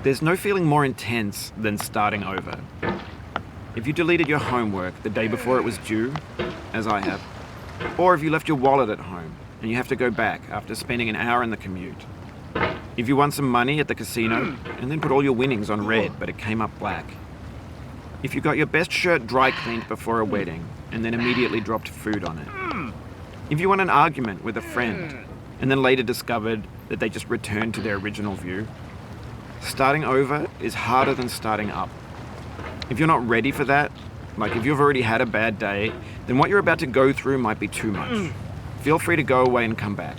There's no feeling more intense than starting over. If you deleted your homework the day before it was due, as I have, or if you left your wallet at home and you have to go back after spending an hour in the commute. If you won some money at the casino and then put all your winnings on red but it came up black. If you got your best shirt dry cleaned before a wedding and then immediately dropped food on it. If you won an argument with a friend and then later discovered that they just returned to their original view. Starting over is harder than starting up. If you're not ready for that, like if you've already had a bad day, then what you're about to go through might be too much. Feel free to go away and come back.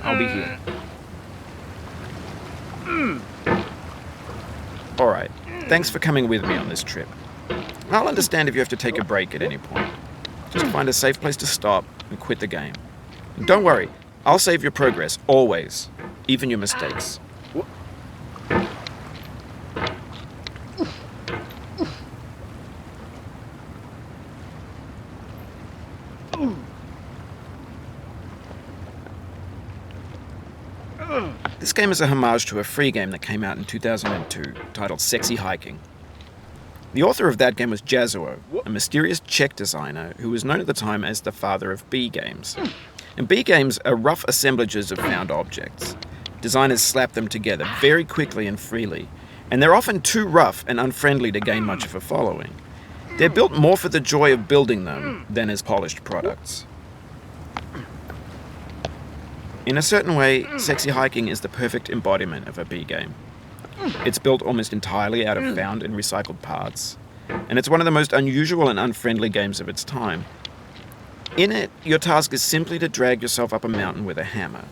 I'll be here. Alright, thanks for coming with me on this trip. I'll understand if you have to take a break at any point. Just find a safe place to stop and quit the game. And don't worry, I'll save your progress, always. Even your mistakes. This game is a homage to a free game that came out in 2002, titled Sexy Hiking. The author of that game was Jazuo, a mysterious Czech designer who was known at the time as the father of B games. And B games are rough assemblages of found objects. Designers slap them together very quickly and freely, and they're often too rough and unfriendly to gain much of a following. They're built more for the joy of building them than as polished products. In a certain way, Sexy Hiking is the perfect embodiment of a B game. It's built almost entirely out of found and recycled parts, and it's one of the most unusual and unfriendly games of its time. In it, your task is simply to drag yourself up a mountain with a hammer.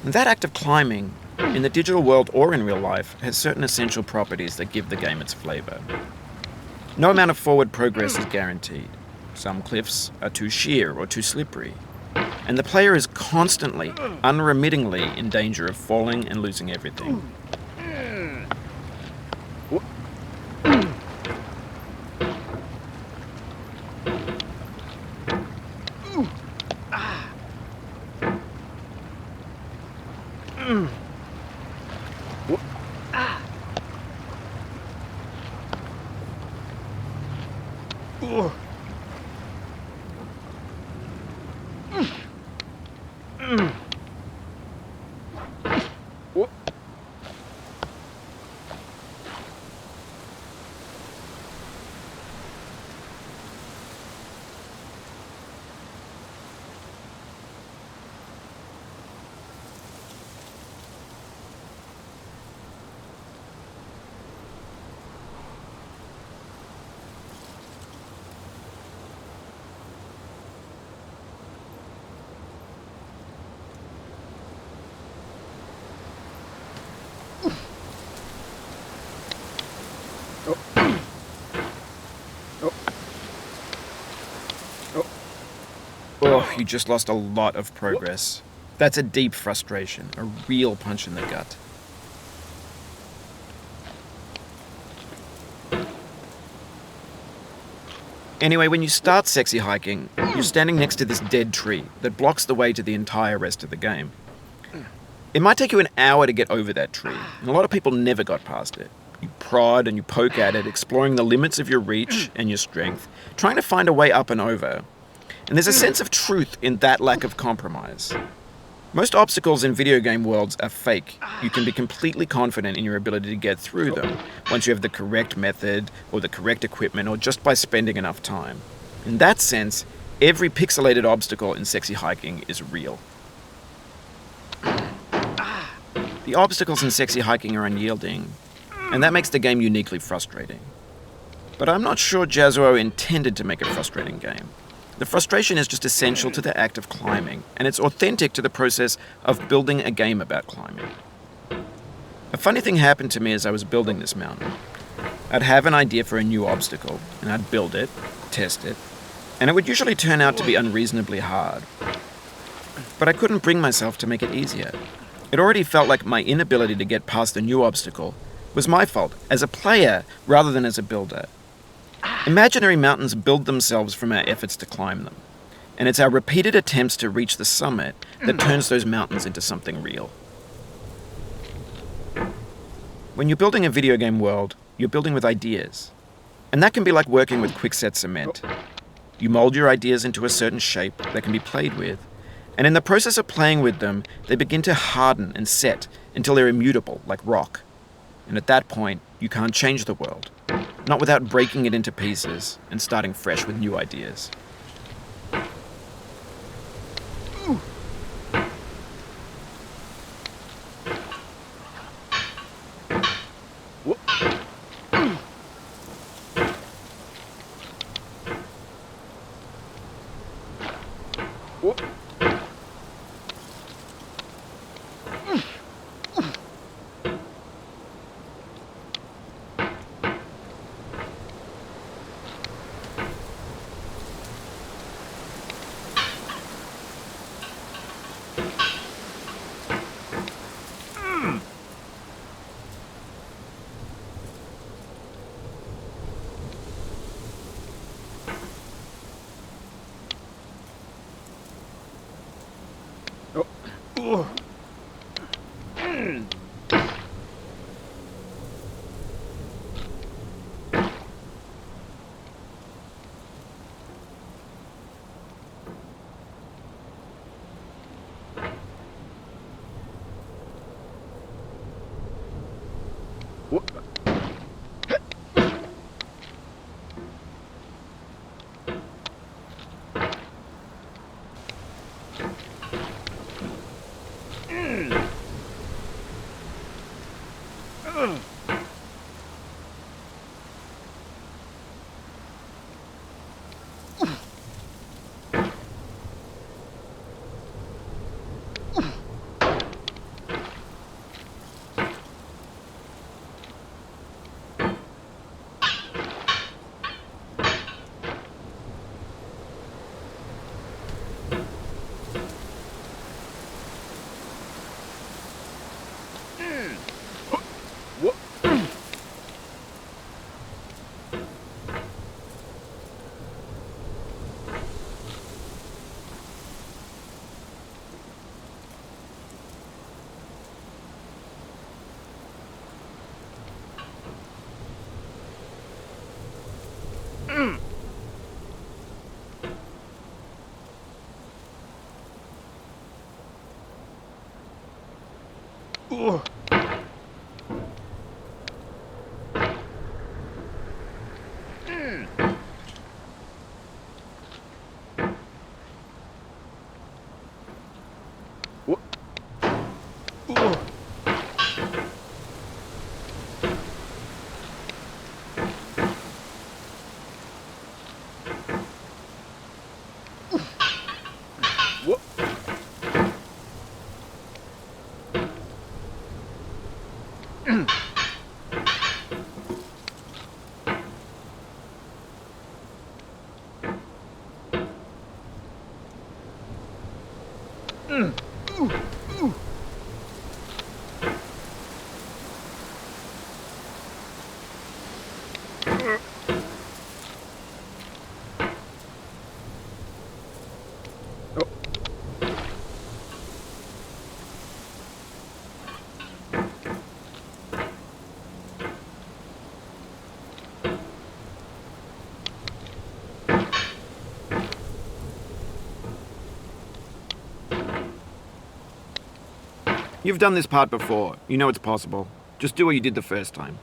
And that act of climbing, in the digital world or in real life, has certain essential properties that give the game its flavor. No amount of forward progress is guaranteed. Some cliffs are too sheer or too slippery. And the player is constantly, unremittingly in danger of falling and losing everything. Oh, you just lost a lot of progress. That's a deep frustration, a real punch in the gut. Anyway, when you start Sexy Hiking, you're standing next to this dead tree that blocks the way to the entire rest of the game. It might take you an hour to get over that tree, and a lot of people never got past it. You prod and you poke at it, exploring the limits of your reach and your strength, trying to find a way up and over. And there's a sense of truth in that lack of compromise. Most obstacles in video game worlds are fake. You can be completely confident in your ability to get through them once you have the correct method or the correct equipment or just by spending enough time. In that sense, every pixelated obstacle in Sexy Hiking is real. The obstacles in Sexy Hiking are unyielding, and that makes the game uniquely frustrating. But I'm not sure Jazuo intended to make a frustrating game. The frustration is just essential to the act of climbing, and it's authentic to the process of building a game about climbing. A funny thing happened to me as I was building this mountain. I'd have an idea for a new obstacle, and I'd build it, test it, and it would usually turn out to be unreasonably hard. But I couldn't bring myself to make it easier. It already felt like my inability to get past a new obstacle was my fault as a player rather than as a builder. Imaginary mountains build themselves from our efforts to climb them, and it's our repeated attempts to reach the summit that turns those mountains into something real. When you're building a video game world, you're building with ideas, and that can be like working with quickset cement. You mold your ideas into a certain shape that can be played with, and in the process of playing with them, they begin to harden and set until they're immutable, like rock. And at that point, you can't change the world. Not without breaking it into pieces and starting fresh with new ideas. You've done this part before. You know it's possible. Just do what you did the first time.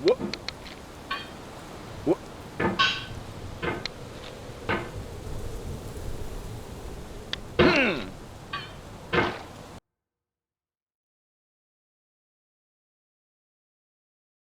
Whoop.